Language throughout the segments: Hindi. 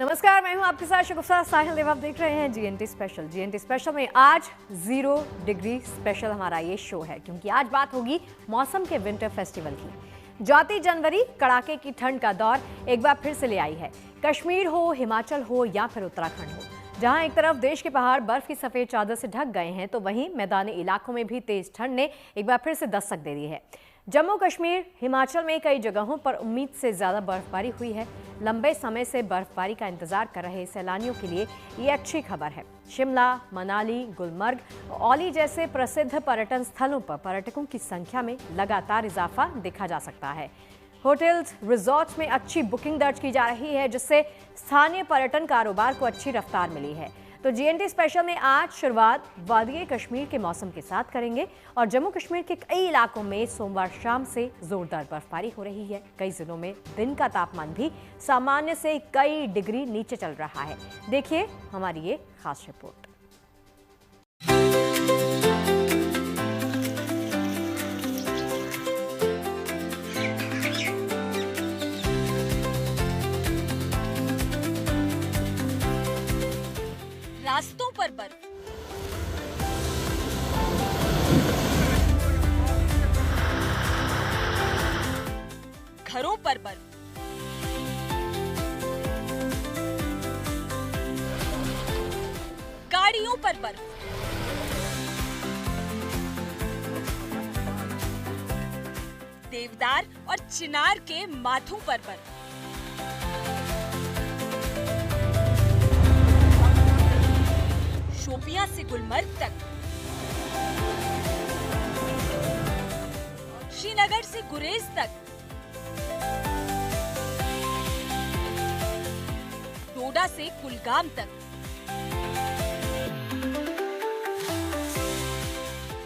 नमस्कार, मैं हूं आपके साथ शगुफ्ता साहिल देव। आप देख रहे हैं जीएनटी स्पेशल। जीएनटी स्पेशल में आज 0 डिग्री स्पेशल हमारा ये शो है, क्योंकि आज बात होगी मौसम के विंटर फेस्टिवल की। जाती जनवरी, कड़ाके की ठंड का दौर एक बार फिर से ले आई है। कश्मीर हो, हिमाचल हो या फिर उत्तराखंड हो, जहां एक तरफ देश के पहाड़ बर्फ की सफेद चादर से ढक गए हैं, तो वहीं मैदानी इलाकों में भी तेज ठंड ने एक बार फिर से दस्तक दे दी है। जम्मू कश्मीर, हिमाचल में कई जगहों पर उम्मीद से ज्यादा बर्फबारी हुई है। लंबे समय से बर्फबारी का इंतजार कर रहे सैलानियों के लिए ये अच्छी खबर है। शिमला, मनाली, गुलमर्ग, औली जैसे प्रसिद्ध पर्यटन स्थलों पर पर्यटकों की संख्या में लगातार इजाफा देखा जा सकता है। होटल्स, रिजॉर्ट्स में अच्छी बुकिंग दर्ज की जा रही है, जिससे स्थानीय पर्यटन कारोबार को अच्छी रफ्तार मिली है। तो जीएनटी स्पेशल में आज शुरुआत वादिये कश्मीर के मौसम के साथ करेंगे और जम्मू कश्मीर के कई इलाकों में सोमवार शाम से जोरदार बर्फबारी हो रही है। कई जिलों में दिन का तापमान भी सामान्य से कई डिग्री नीचे चल रहा है। देखिए हमारी ये खास रिपोर्ट। रास्तों पर बर्फ, घरों पर बर्फ, गाड़ियों पर बर्फ, देवदार और चिनार के माथों पर बर्फ, शोपियां से गुलमर्ग तक, श्रीनगर से गुरेज तक, डोडा से कुलगाम तक,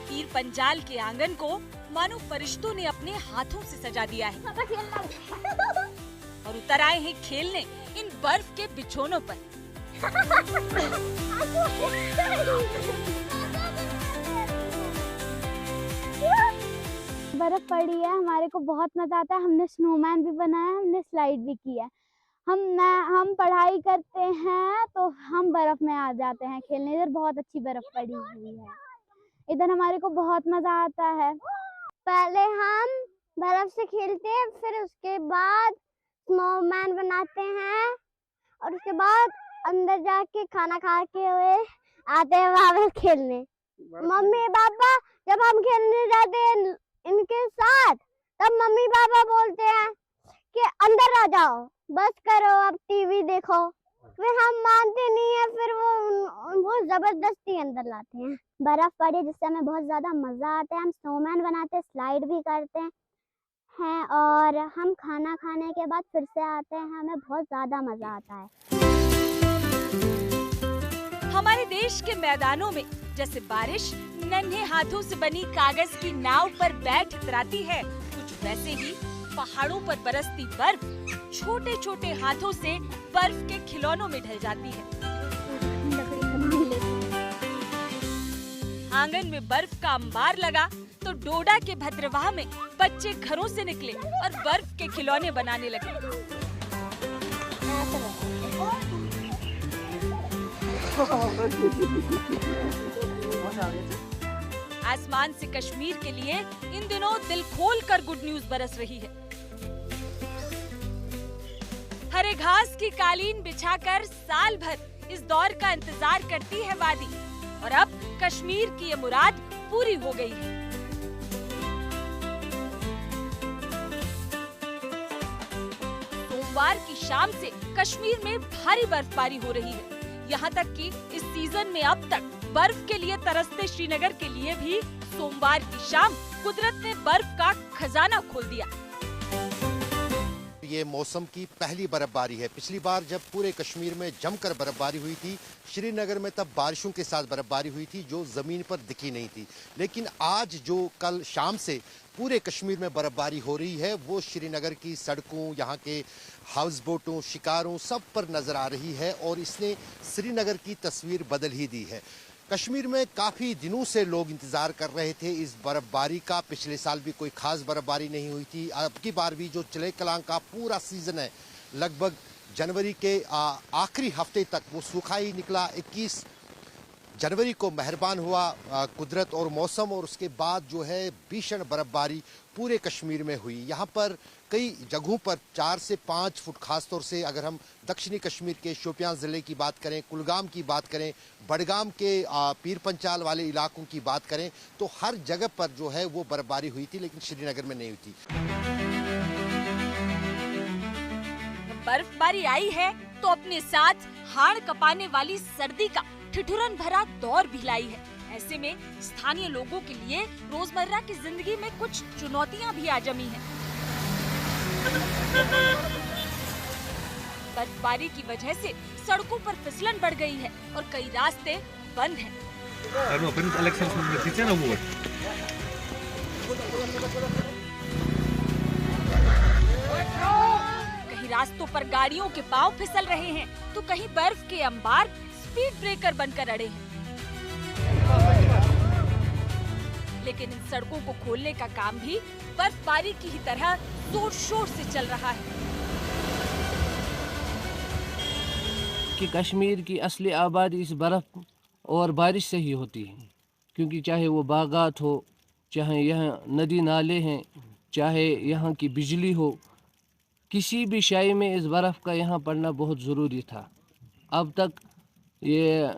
पीर पंजाल के आंगन को मानो फरिश्तों ने अपने हाथों से सजा दिया है और उतर आए हैं खेलने इन बर्फ के बिछोनों पर। बर्फ पड़ी है, हमारे को बहुत मजा आता है। हमने स्नोमैन भी बनाया, हमने स्लाइड भी किया। हम पढ़ाई करते हैं तो हम बर्फ में आ जाते हैं खेलने। इधर बहुत अच्छी बर्फ पड़ी हुई है, इधर हमारे को बहुत मजा आता है। पहले हम बर्फ से खेलते हैं, फिर उसके बाद स्नोमैन बनाते हैं और उसके बाद अंदर जाके खाना खा के हुए आते हैं वहां खेलने। मम्मी पापा जब हम खेलने जाते हैं इनके साथ, तब मम्मी पापा बोलते हैं कि अंदर आ जाओ, बस करो, अब टीवी देखो। फिर हम मानते नहीं है, फिर वो जबरदस्ती अंदर लाते हैं। बर्फ पड़ी जिससे हमें बहुत ज्यादा मजा आता है। हम स्नोमैन बनाते हैं, स्लाइड भी करते हैं और हम खाना खाने के बाद फिर से आते हैं। हमें बहुत ज्यादा मजा आता है। हमारे देश के मैदानों में जैसे बारिश नन्हे हाथों से बनी कागज की नाव पर बैठ इतराती है, कुछ वैसे ही पहाड़ों पर बरसती बर्फ छोटे छोटे हाथों से बर्फ के खिलौनों में ढल जाती है। आंगन में बर्फ का अंबार लगा तो डोडा के भद्रवाह में बच्चे घरों से निकले और बर्फ के खिलौने बनाने लगे। आसमान से कश्मीर के लिए इन दिनों दिल खोल कर गुड न्यूज बरस रही है। हरे घास की कालीन बिछाकर साल भर इस दौर का इंतजार करती है वादी, और अब कश्मीर की ये मुराद पूरी हो गई है। सोमवार की शाम से कश्मीर में भारी बर्फबारी हो रही है। यहाँ तक कि इस सीजन में अब तक बर्फ के लिए तरसते श्रीनगर के लिए भी सोमवार की शाम कुदरत ने बर्फ का खजाना खोल दिया। ये मौसम की पहली बर्फबारी है। पिछली बार जब पूरे कश्मीर में जमकर बर्फबारी हुई थी श्रीनगर में, तब बारिशों के साथ बर्फबारी हुई थी जो जमीन पर दिखी नहीं थी। लेकिन आज जो कल शाम से पूरे कश्मीर में बर्फबारी हो रही है, वो श्रीनगर की सड़कों, यहाँ के हाउस बोटों, शिकारों, सब पर नजर आ रही है और इसने श्रीनगर की तस्वीर बदल ही दी है। कश्मीर में काफ़ी दिनों से लोग इंतज़ार कर रहे थे इस बर्फबारी का। पिछले साल भी कोई ख़ास बर्फबारी नहीं हुई थी। अब की बार भी जो चिले कलां का पूरा सीज़न है, लगभग जनवरी के आखिरी हफ्ते तक वो सूखा ही निकला। 21 जनवरी को मेहरबान हुआ कुदरत और मौसम, और उसके बाद जो है भीषण बर्फबारी पूरे कश्मीर में हुई। यहाँ पर कई जगहों पर 4 से 5 फुट, खासतौर से अगर हम दक्षिणी कश्मीर के शोपियां ज़िले की बात करें, कुलगाम की बात करें, बडगाम के पीर पंचाल वाले इलाकों की बात करें, तो हर जगह पर जो है वो बर्फबारी हुई थी, लेकिन श्रीनगर में नहीं हुई थी। बर्फबारी आई है तो अपने साथ हाड़ कपाने वाली सर्दी का ठिठुरन भरा दौर भी लाई है। ऐसे में स्थानीय लोगों के लिए रोजमर्रा की जिंदगी में कुछ चुनौतियां भी आ जमी हैं। बर्फबारी की वजह से सड़कों पर फिसलन बढ़ गई है और कई रास्ते बंद हैं। कहीं रास्तों पर गाड़ियों के पांव फिसल रहे हैं तो कहीं बर्फ के अंबार स्पीड ब्रेकर बनकर अड़े हैं। लेकिन इन सड़कों को खोलने का काम भी बर्फबारी की ही तरह जोर शोर से चल रहा है। कि कश्मीर की असली आबादी इस बर्फ और बारिश से ही होती है, क्योंकि चाहे वो बागात हो, चाहे यहाँ नदी नाले हैं, चाहे यहाँ की बिजली हो, किसी भी शय में इस बर्फ़ का यहाँ पड़ना बहुत ज़रूरी था। अब तक ये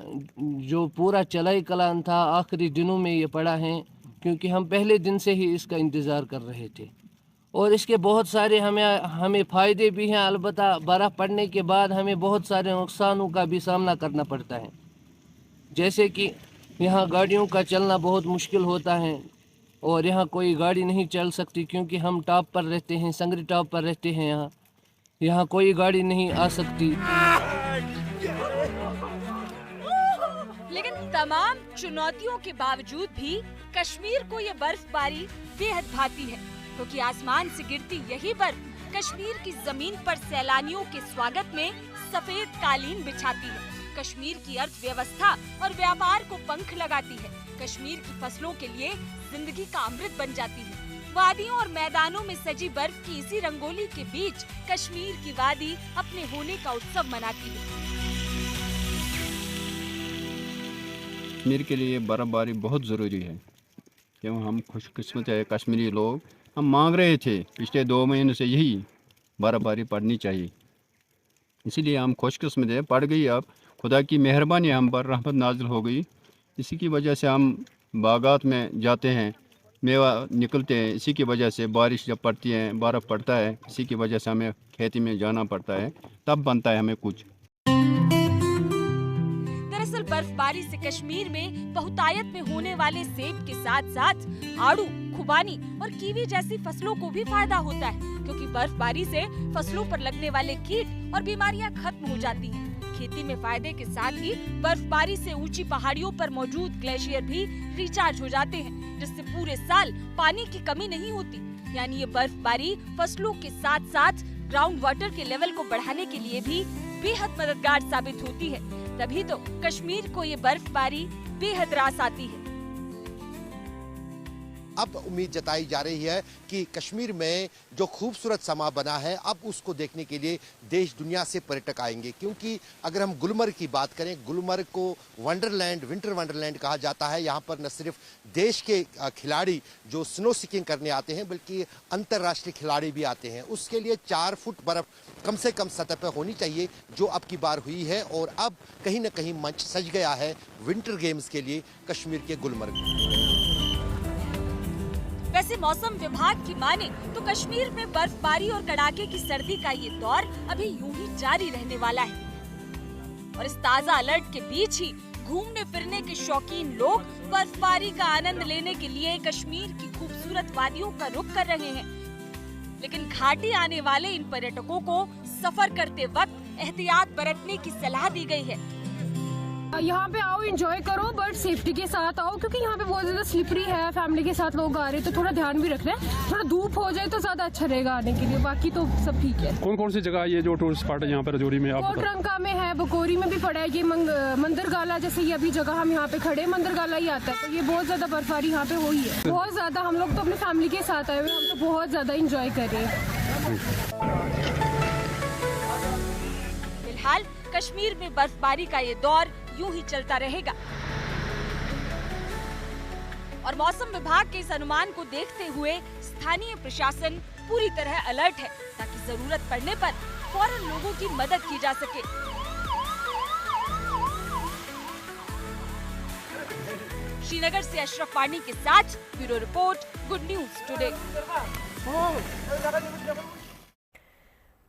जो पूरा चलाई कलान था, आखिरी दिनों में ये पड़ा है, क्योंकि हम पहले दिन से ही इसका इंतज़ार कर रहे थे। और इसके बहुत सारे हमें फ़ायदे भी हैं, अलबत्ता बर्फ़ पड़ने के बाद हमें बहुत सारे नुकसानों का भी सामना करना पड़ता है। जैसे कि यहाँ गाड़ियों का चलना बहुत मुश्किल होता है और यहाँ कोई गाड़ी नहीं चल सकती, क्योंकि हम टॉप पर रहते हैं, संगरी टॉप पर रहते हैं। यहाँ कोई गाड़ी नहीं आ सकती। लेकिन तमाम चुनौतियों के बावजूद भी कश्मीर को ये बर्फबारी बेहद भाती है, क्योंकि आसमान से गिरती यही बर्फ कश्मीर की जमीन पर सैलानियों के स्वागत में सफेद कालीन बिछाती है, कश्मीर की अर्थव्यवस्था और व्यापार को पंख लगाती है, कश्मीर की फसलों के लिए जिंदगी का अमृत बन जाती है। वादियों और मैदानों में सजी बर्फ की इसी रंगोली के बीच कश्मीर की वादी अपने होने का उत्सव मनाती है। कश्मीर के लिए बर्फबारी बहुत ज़रूरी है, क्यों हम खुशकिस्मत है कश्मीरी लोग। हम मांग रहे थे पिछले 2 महीने से यही बर्फबारी पड़नी चाहिए, इसीलिए हम खुशकिस्मत है, पड़ गई। अब खुदा की मेहरबानी हम पर रहमत नाजिल हो गई। इसी की वजह से हम बागात में जाते हैं, मेवा निकलते हैं। इसी की वजह से बारिश जब पड़ती है, बर्फ़ पड़ता है, इसी की वजह से हमें खेती में जाना पड़ता है, तब बनता है हमें कुछ। दरअसल बर्फबारी से कश्मीर में बहुतायत में होने वाले सेब के साथ साथ आड़ू, खुबानी और कीवी जैसी फसलों को भी फायदा होता है, क्योंकि बर्फबारी से फसलों पर लगने वाले कीट और बीमारियां खत्म हो जाती हैं। खेती में फायदे के साथ ही बर्फबारी से ऊंची पहाड़ियों पर मौजूद ग्लेशियर भी रिचार्ज हो जाते हैं, जिससे पूरे साल पानी की कमी नहीं होती। यानी ये बर्फबारी फसलों के साथ साथ ग्राउंड वाटर के लेवल को बढ़ाने के लिए भी बेहद मददगार साबित होती है। तभी तो कश्मीर को ये बर्फबारी बेहद रास आती है। अब उम्मीद जताई जा रही है कि कश्मीर में जो खूबसूरत समा बना है, अब उसको देखने के लिए देश दुनिया से पर्यटक आएंगे। क्योंकि अगर हम गुलमर्ग की बात करें, गुलमर्ग को वंडरलैंड, विंटर वंडरलैंड कहा जाता है। यहाँ पर न सिर्फ देश के खिलाड़ी जो स्नो स्कीइंग करने आते हैं, बल्कि अंतर्राष्ट्रीय खिलाड़ी भी आते हैं। उसके लिए 4 फुट बर्फ कम से कम सतह पर होनी चाहिए, जो अब की बार हुई है। और अब कहीं न कहीं मंच सज गया है विंटर गेम्स के लिए कश्मीर के गुलमर्ग। वैसे मौसम विभाग की माने तो कश्मीर में बर्फबारी और कड़ाके की सर्दी का ये दौर अभी यूं ही जारी रहने वाला है। और इस ताज़ा अलर्ट के बीच ही घूमने फिरने के शौकीन लोग बर्फबारी का आनंद लेने के लिए कश्मीर की खूबसूरत वादियों का रुख कर रहे हैं। लेकिन घाटी आने वाले इन पर्यटकों को सफर करते वक्त एहतियात बरतने की सलाह दी गई है। यहाँ पे आओ, एंजॉय करो, बट सेफ्टी के साथ आओ, क्योंकि यहाँ पे बहुत ज्यादा स्लिपरी है। फैमिली के साथ लोग आ रहे हैं तो थोड़ा ध्यान भी रखना है। थोड़ा धूप हो जाए तो ज्यादा अच्छा रहेगा आने के लिए, बाकी तो सब ठीक है। कौन कौन सी जगह ये जो टूरिस्ट स्पॉट है यहाँ पे राजौरी में? कोटरंका में है, बकोरी में भी पड़ा है, ये मंदरगाला, जैसे ये अभी जगह हम यहाँ पे खड़े, मंदरगाला ही आता है। तो ये बहुत ज्यादा बर्फबारी यहाँ पे हुई है, बहुत ज्यादा। हम लोग तो अपनी फैमिली के साथ आए हुए, हम तो बहुत ज्यादा इंजॉय कर रहे हैं। कश्मीर में बर्फबारी का ये दौर यूं ही चलता रहेगा। और मौसम विभाग के इस अनुमान को देखते हुए स्थानीय प्रशासन पूरी तरह अलर्ट है ताकि जरूरत पड़ने पर फौरन लोगों की मदद की जा सके। श्रीनगर से अशरफ वानी के साथ bureau report, good news today.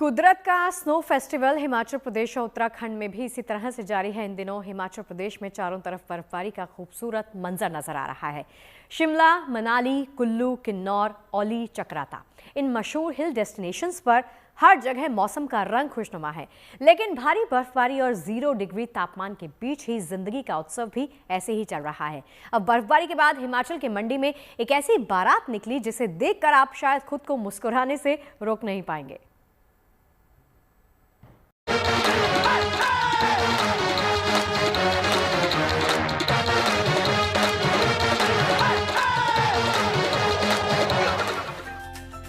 कुदरत का स्नो फेस्टिवल हिमाचल प्रदेश और उत्तराखंड में भी इसी तरह से जारी है। इन दिनों हिमाचल प्रदेश में चारों तरफ बर्फबारी का खूबसूरत मंजर नजर आ रहा है। शिमला, मनाली, कुल्लू, किन्नौर, औली, चक्राता, इन मशहूर हिल डेस्टिनेशंस पर हर जगह मौसम का रंग खुशनुमा है। लेकिन भारी बर्फबारी और 0 डिग्री तापमान के बीच ही जिंदगी का उत्सव भी ऐसे ही चल रहा है। अब बर्फबारी के बाद हिमाचल के मंडी में एक ऐसी बारात निकली जिसे देखकर आप शायद खुद को मुस्कुराने से रोक नहीं पाएंगे।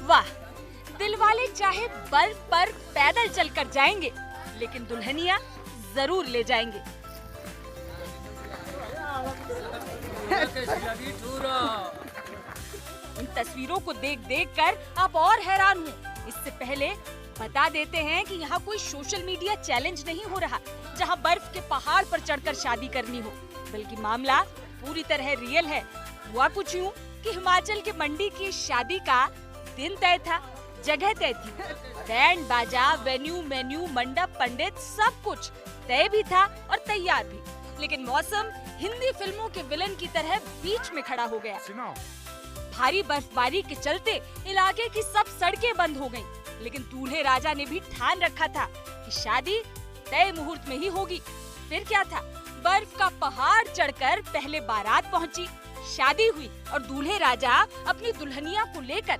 वाह, दिलवाले चाहे बर्फ पर पैदल चलकर जाएंगे, लेकिन दुल्हनिया जरूर ले जाएंगे। इन तस्वीरों को देख कर आप और हैरान हो। इससे पहले बता देते हैं कि यहाँ कोई सोशल मीडिया चैलेंज नहीं हो रहा जहाँ बर्फ के पहाड़ पर चढ़कर शादी करनी हो, बल्कि मामला पूरी तरह रियल है। हुआ कुछ यूँ कि हिमाचल के मंडी की शादी का दिन तय था, जगह तय थी, बैंड बाजा, वेन्यू, मेन्यू, मंडप, पंडित, सब कुछ तय भी था और तैयार भी। लेकिन मौसम हिंदी फिल्मों के विलन की तरह बीच में खड़ा हो गया। भारी बर्फबारी के चलते इलाके की सब सड़कें बंद हो गईं। लेकिन दूल्हे राजा ने भी ठान रखा था कि शादी तय मुहूर्त में ही होगी। फिर क्या था, बर्फ का पहाड़ चढ़कर पहले बारात पहुंची, शादी हुई और दूल्हे राजा अपनी दुल्हनिया को लेकर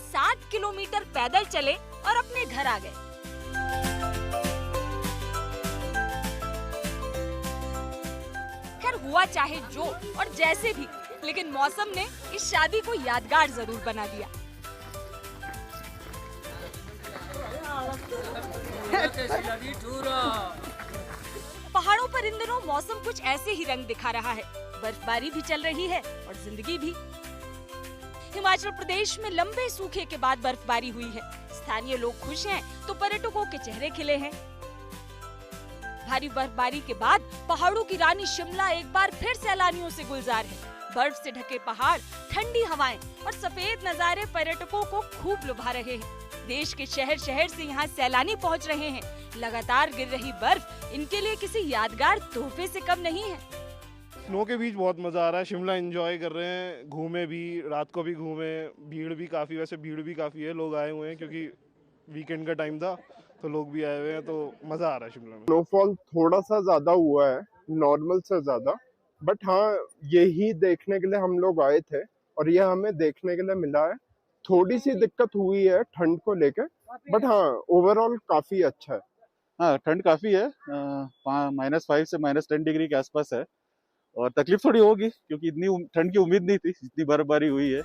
7 किलोमीटर पैदल चले और अपने घर आ गए। खैर हुआ चाहे जो और जैसे भी, लेकिन मौसम ने इस शादी को यादगार जरूर बना दिया। पहाड़ों पर इन दिनों मौसम कुछ ऐसे ही रंग दिखा रहा है। बर्फबारी भी चल रही है और जिंदगी भी। हिमाचल प्रदेश में लंबे सूखे के बाद बर्फबारी हुई है। स्थानीय लोग खुश हैं तो पर्यटकों के चेहरे खिले हैं। भारी बर्फबारी के बाद पहाड़ों की रानी शिमला एक बार फिर सैलानियों से गुलजार है। बर्फ से ढके पहाड़, ठंडी हवाएं और सफेद नजारे पर्यटकों को खूब लुभा रहे हैं। देश के शहर शहर से यहाँ सैलानी पहुँच रहे हैं। लगातार गिर रही बर्फ इनके लिए किसी यादगार तोहफे से कम नहीं है। स्नो के बीच बहुत मजा आ रहा है। शिमला एंजॉय कर रहे हैं, घूमे भी, रात को भी घूमे, भीड़ भी काफी, वैसे भीड़ भी काफी है, लोग आए हुए हैं क्योंकि वीकेंड का टाइम था तो लोग भी आए हुए हैं, तो मजा आ रहा है शिमला में। स्नोफॉल थोड़ा सा ज्यादा हुआ है, नॉर्मल से ज्यादा, बट हाँ यही देखने के लिए हम लोग आए थे और ये हमें देखने के लिए मिला है। थोड़ी सी दिक्कत हुई है ठंड को लेकर, बट हाँ ओवरऑल काफी अच्छा है। हाँ, ठंड काफी है, -5 से -10 डिग्री के आसपास है और तकलीफ थोड़ी होगी क्योंकि इतनी ठंड की उम्मीद नहीं थी जितनी बर्फबारी हुई है।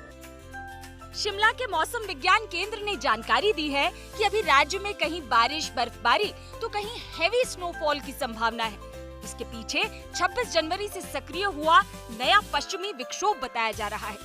शिमला के मौसम विज्ञान केंद्र ने जानकारी दी है कि अभी राज्य में कहीं बारिश, बर्फबारी तो कहीं हेवी स्नोफॉल की संभावना है। इसके पीछे 26 जनवरी से सक्रिय हुआ नया पश्चिमी विक्षोभ बताया जा रहा है।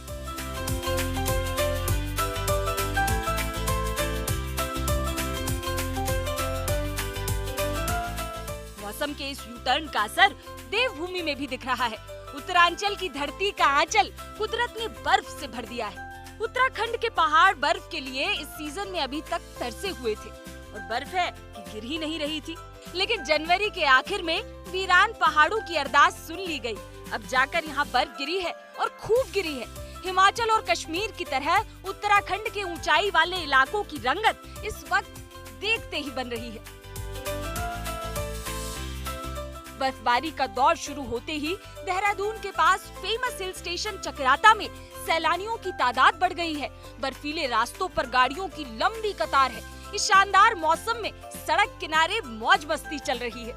मौसम के इस यूटर्न का असर देवभूमि में भी दिख रहा है। उत्तरांचल की धरती का आंचल कुदरत ने बर्फ से भर दिया है। उत्तराखंड के पहाड़ बर्फ के लिए इस सीजन में अभी तक तरसे हुए थे और बर्फ है कि गिर ही नहीं रही थी। लेकिन जनवरी के आखिर में वीरान पहाड़ों की अरदास सुन ली गई। अब जाकर यहाँ बर्फ गिरी है और खूब गिरी है। हिमाचल और कश्मीर की तरह उत्तराखंड के ऊंचाई वाले इलाकों की रंगत इस वक्त देखते ही बन रही है। बर्फबारी का दौर शुरू होते ही देहरादून के पास फेमस हिल स्टेशन चक्राता में सैलानियों की तादाद बढ़ गई है। बर्फीले रास्तों पर गाड़ियों की लंबी कतार है। इस शानदार मौसम में सड़क किनारे मौज मस्ती चल रही है।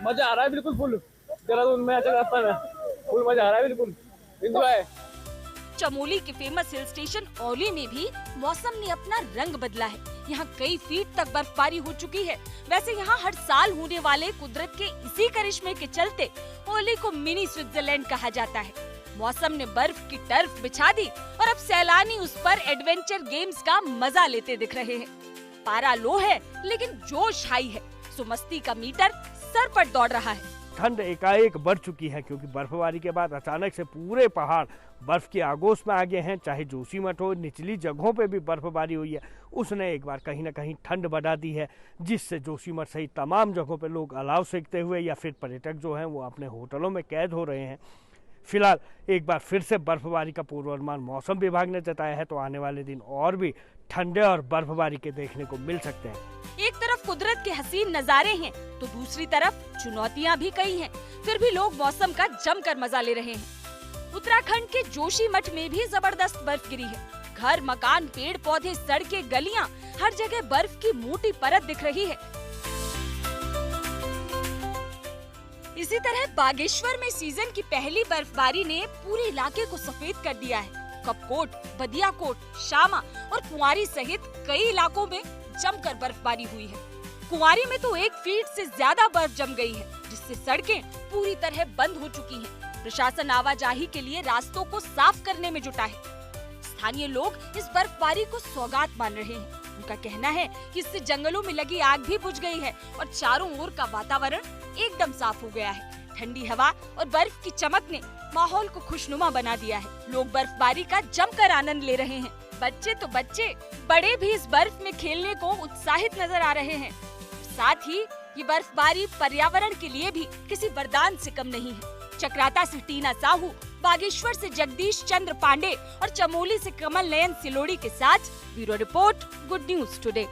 मजा आ रहा है बिल्कुल फुल। देहरादून में चक्राता में फुल मजा आ रहा है, बिल्कुल एंजॉय। चमोली के फेमस हिल स्टेशन औली में भी मौसम ने अपना रंग बदला है। यहाँ कई फीट तक बर्फबारी हो चुकी है। वैसे यहाँ हर साल होने वाले कुदरत के इसी करिश्मे के चलते औली को मिनी स्विट्जरलैंड कहा जाता है। मौसम ने बर्फ की टर्फ बिछा दी और अब सैलानी उस पर एडवेंचर गेम्स का मजा लेते दिख रहे हैं। पारा लो है लेकिन जोश हाई है, सो मस्ती का मीटर सर पर दौड़ रहा है। ठंड एकाएक बढ़ चुकी है क्योंकि बर्फबारी के बाद अचानक से पूरे पहाड़ बर्फ की आगोश में आ गए हैं। चाहे जोशीमठ हो, निचली जगहों पे भी बर्फबारी हुई है, उसने एक बार कहीं ना कहीं ठंड बढ़ा दी है, जिससे जोशीमठ सहित तमाम जगहों पे लोग अलाव सेकते हुए या फिर पर्यटक जो हैं वो अपने होटलों में कैद हो रहे हैं। फिलहाल एक बार फिर से बर्फबारी का पूर्वानुमान मौसम विभाग ने जताया है, तो आने वाले दिन और भी ठंडे और बर्फबारी के देखने को मिल सकते हैं। एक तरफ कुदरत के हसीन नजारे हैं तो दूसरी तरफ चुनौतियां भी कई हैं। फिर भी लोग मौसम का जमकर मजा ले रहे हैं। उत्तराखंड के जोशीमठ में भी जबरदस्त बर्फ गिरी है। घर, मकान, पेड़ पौधे, सड़कें, गलियां, हर जगह बर्फ की मोटी परत दिख रही है। इसी तरह बागेश्वर में सीजन की पहली बर्फबारी ने पूरे इलाके को सफेद कर दिया है। कपकोट, बदियाकोट, शामा और कुंवारी सहित कई इलाकों में जमकर बर्फबारी हुई है। कुंवारी में तो 1 फीट से ज्यादा बर्फ जम गई है, जिससे सड़कें पूरी तरह बंद हो चुकी हैं। प्रशासन आवाजाही के लिए रास्तों को साफ करने में जुटा है। स्थानीय लोग इस बर्फबारी को सौगात मान रहे हैं। उनका कहना है कि इससे जंगलों में लगी आग भी बुझ गई है और चारों ओर का वातावरण एकदम साफ हो गया है। ठंडी हवा और बर्फ की चमक ने माहौल को खुशनुमा बना दिया है। लोग बर्फबारी का जमकर आनंद ले रहे हैं। बच्चे तो बच्चे, बड़े भी इस बर्फ में खेलने को उत्साहित नजर आ रहे हैं। साथ ही ये बर्फबारी पर्यावरण के लिए भी किसी वरदान से कम नहीं है। चक्राता से टीना साहू, बागेश्वर से जगदीश चंद्र पांडे और चमोली से कमल नयन सिलोड़ी के साथ bureau report, good news today.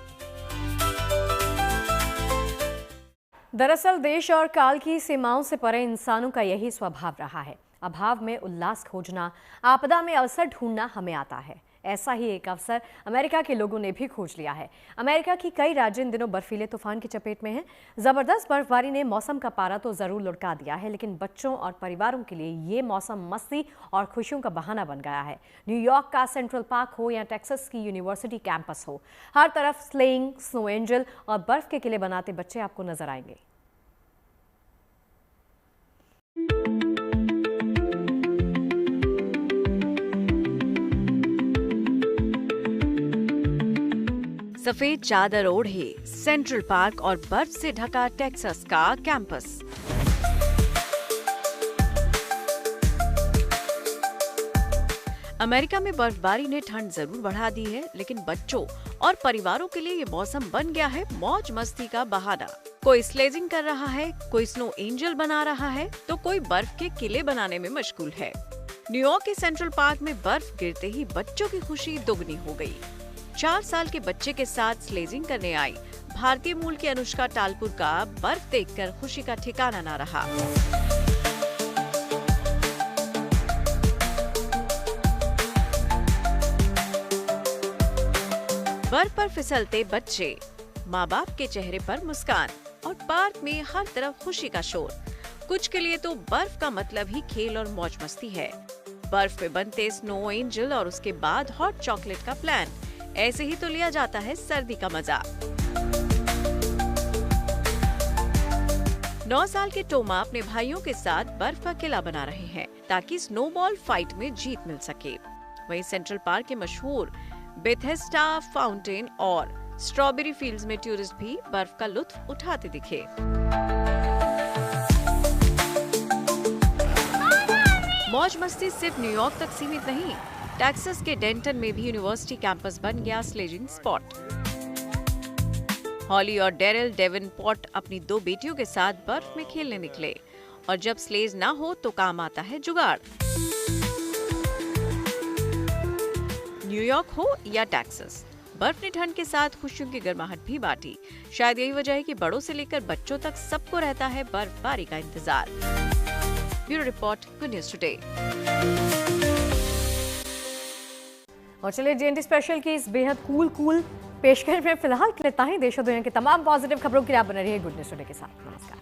दरअसल देश और काल की सीमाओं से परे इंसानों का यही स्वभाव रहा है। अभाव में उल्लास खोजना, आपदा में अवसर ढूंढना हमें आता है। ऐसा ही एक अवसर अमेरिका के लोगों ने भी खोज लिया है। अमेरिका की कई राज्य इन दिनों बर्फीले तूफान की चपेट में हैं। जबरदस्त बर्फबारी ने मौसम का पारा तो जरूर लुढ़का दिया है, लेकिन बच्चों और परिवारों के लिए ये मौसम मस्ती और खुशियों का बहाना बन गया है। न्यूयॉर्क का सेंट्रल पार्क हो या टेक्सास की यूनिवर्सिटी कैंपस हो, हर तरफ स्लेइंग, स्नो एंजल और बर्फ के किले बनाते बच्चे आपको नजर आएंगे। सफेद चादर ओढ़े सेंट्रल पार्क और बर्फ से ढका टेक्सास का कैंपस। अमेरिका में बर्फबारी ने ठंड जरूर बढ़ा दी है, लेकिन बच्चों और परिवारों के लिए ये मौसम बन गया है मौज मस्ती का बहाना। कोई स्लेजिंग कर रहा है, कोई स्नो एंजल बना रहा है, तो कोई बर्फ के किले बनाने में मशगूल है। न्यूयॉर्क के सेंट्रल पार्क में बर्फ गिरते ही बच्चों की खुशी दोगुनी हो गई। 4 साल के बच्चे के साथ स्लेजिंग करने आई भारतीय मूल की अनुष्का टालपुर का बर्फ देखकर खुशी का ठिकाना न रहा। बर्फ पर फिसलते बच्चे, माँ बाप के चेहरे पर मुस्कान और पार्क में हर तरफ खुशी का शोर। कुछ के लिए तो बर्फ का मतलब ही खेल और मौज मस्ती है। बर्फ में बनते स्नो एंजल और उसके बाद हॉट चॉकलेट का प्लान, ऐसे ही तो लिया जाता है सर्दी का मजा। 9 साल के टोमा अपने भाइयों के साथ बर्फ का किला बना रहे हैं ताकि स्नोबॉल फाइट में जीत मिल सके। वहीं सेंट्रल पार्क के मशहूर बेथेस्डा फाउंटेन और स्ट्रॉबेरी फील्ड्स में टूरिस्ट भी बर्फ का लुत्फ उठाते दिखे। मौज मस्ती सिर्फ न्यूयॉर्क तक सीमित नहीं, टेक्सास के डेंटन में भी यूनिवर्सिटी कैंपस बन गया स्लेजिंग स्पॉट। हॉली और डेरिल डेवनपोर्ट अपनी 2 बेटियों के साथ बर्फ में खेलने निकले, और जब स्लेज ना हो तो काम आता है जुगाड़। न्यूयॉर्क हो या टेक्सास, बर्फ ने ठंड के साथ खुशियों की गर्माहट भी बांटी। शायद यही वजह है कि बड़ों से लेकर बच्चों तक सबको रहता है बर्फबारी का इंतजार। Bureau report, good news today. और चलिए जीएनटी स्पेशल की इस बेहद कूल पेशकश में फिलहाल के लिए इतना ही। देश और दुनिया की तमाम पॉजिटिव खबरों के लिए आप बने रहिए गुड न्यूज टुडे के साथ। नमस्कार।